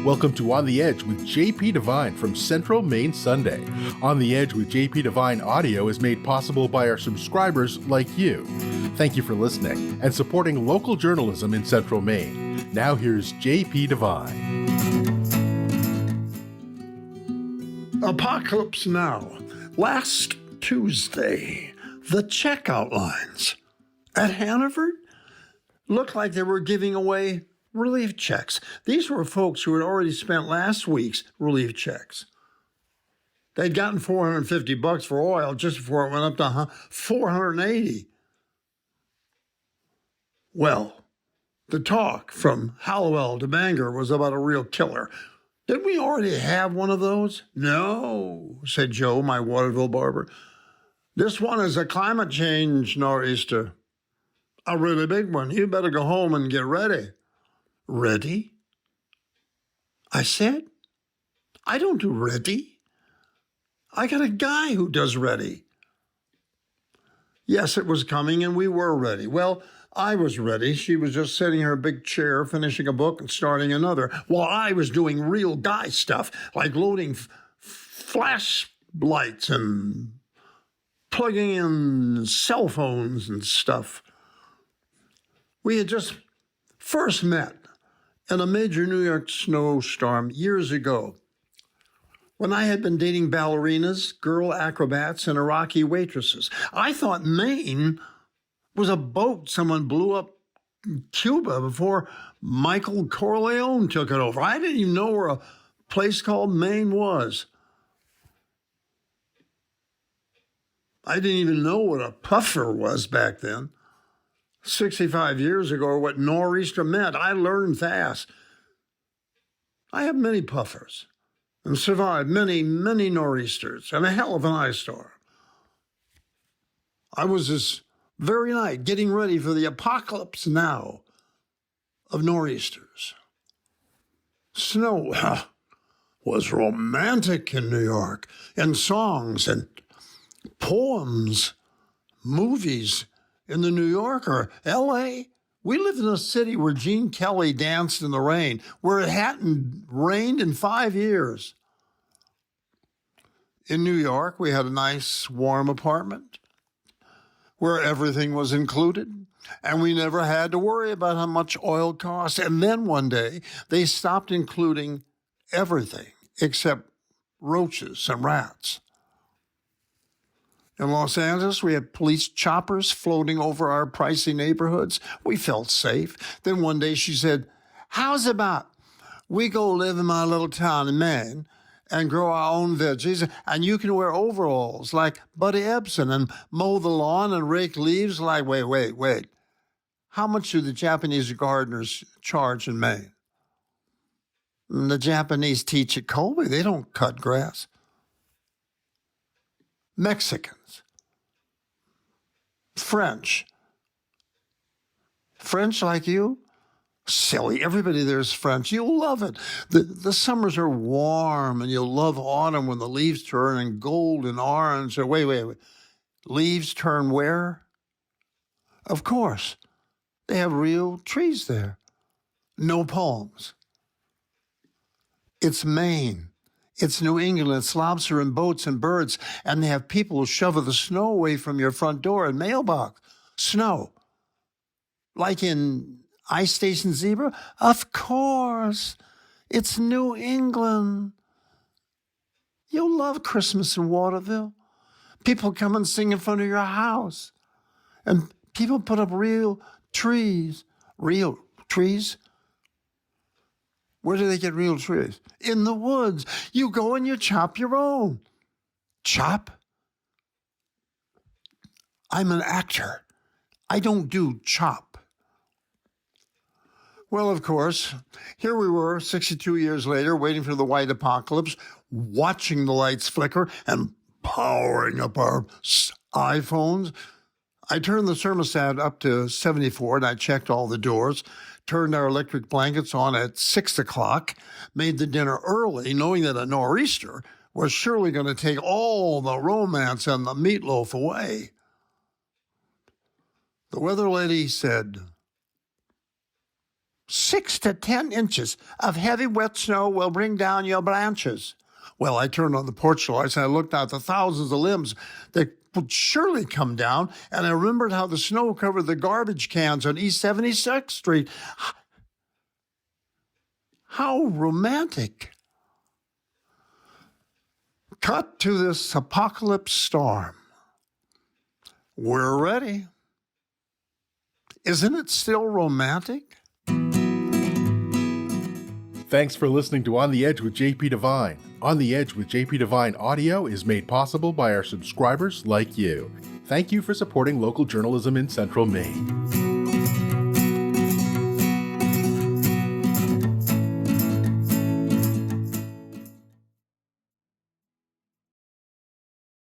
Welcome to On the Edge with JP Devine from Central Maine Sunday. On the Edge with JP Devine audio is made possible by our subscribers like you. Thank you for listening and supporting local journalism in Central Maine. Now here's JP Devine. Apocalypse Now. Last Tuesday, the checkout lines at Hannaford looked like they were giving away relief checks. These were folks who had already spent last week's relief checks. They'd gotten $450 for oil just before it went up to $480. Well, the talk from Hallowell to Bangor was about a real killer. Did we already have one of those? No, said Joe, my Waterville barber. This one is a climate change nor'easter. A really big one. You better go home and get ready. Ready? I said, I don't do ready. I got a guy who does ready. Yes, it was coming and we were ready. Well, I was ready. She was just sitting in her big chair, finishing a book and starting another, while I was doing real guy stuff, like loading flash lights and plugging in cell phones and stuff. We had just first met in a major New York snowstorm years ago when I had been dating ballerinas, girl acrobats, and Iraqi waitresses. I thought Maine was a boat someone blew up in Cuba before Michael Corleone took it over. I didn't even know where a place called Maine was. I didn't even know what a puffer was back then. 65 years ago, what nor'easter meant, I learned fast. I have many puffers and survived many, many nor'easters and a hell of an ice storm. I was this very night getting ready for the apocalypse now of nor'easters. Snow was romantic in New York, and songs and poems, movies in the New Yorker, L.A. We lived in a city where Gene Kelly danced in the rain, where it hadn't rained in 5 years. In New York, we had a nice, warm apartment where everything was included, and we never had to worry about how much oil cost. And then one day, they stopped including everything except roaches and rats. In Los Angeles, we had police choppers floating over our pricey neighborhoods. We felt safe. Then one day she said, how's about we go live in my little town in Maine and grow our own veggies, and you can wear overalls like Buddy Ebsen and mow the lawn and rake leaves like, wait. How much do the Japanese gardeners charge in Maine? The Japanese teach at Colby. They don't cut grass. Mexicans, French like you? Silly, everybody there is French. You'll love it. The summers are warm, and you'll love autumn when the leaves turn and gold and orange. Wait. Leaves turn where? Of course, they have real trees there. No palms. It's Maine. It's New England, it's lobster and boats and birds, and they have people who shovel the snow away from your front door and mailbox. Snow. Like in Ice Station Zebra? Of course. It's New England. You'll love Christmas in Waterville. People come and sing in front of your house. And people put up real trees. Real trees? Where do they get real trees? In the woods. You go and you chop your own. Chop? I'm an actor. I don't do chop. Well, of course, here we were 62 years later, waiting for the white apocalypse, watching the lights flicker and powering up our iPhones. I turned the thermostat up to 74 and I checked all the doors. Turned our electric blankets on at 6 o'clock, made the dinner early, knowing that a nor'easter was surely going to take all the romance and the meatloaf away. The weather lady said, 6 to 10 inches of heavy wet snow will bring down your branches. Well, I turned on the porch lights and I looked out the thousands of limbs that would surely come down, and I remembered how the snow covered the garbage cans on East 76th Street. How romantic. Cut to this apocalypse storm. We're ready. Isn't it still romantic? Thanks for listening to On the Edge with JP Devine. On the Edge with JP Devine audio is made possible by our subscribers like you. Thank you for supporting local journalism in Central Maine.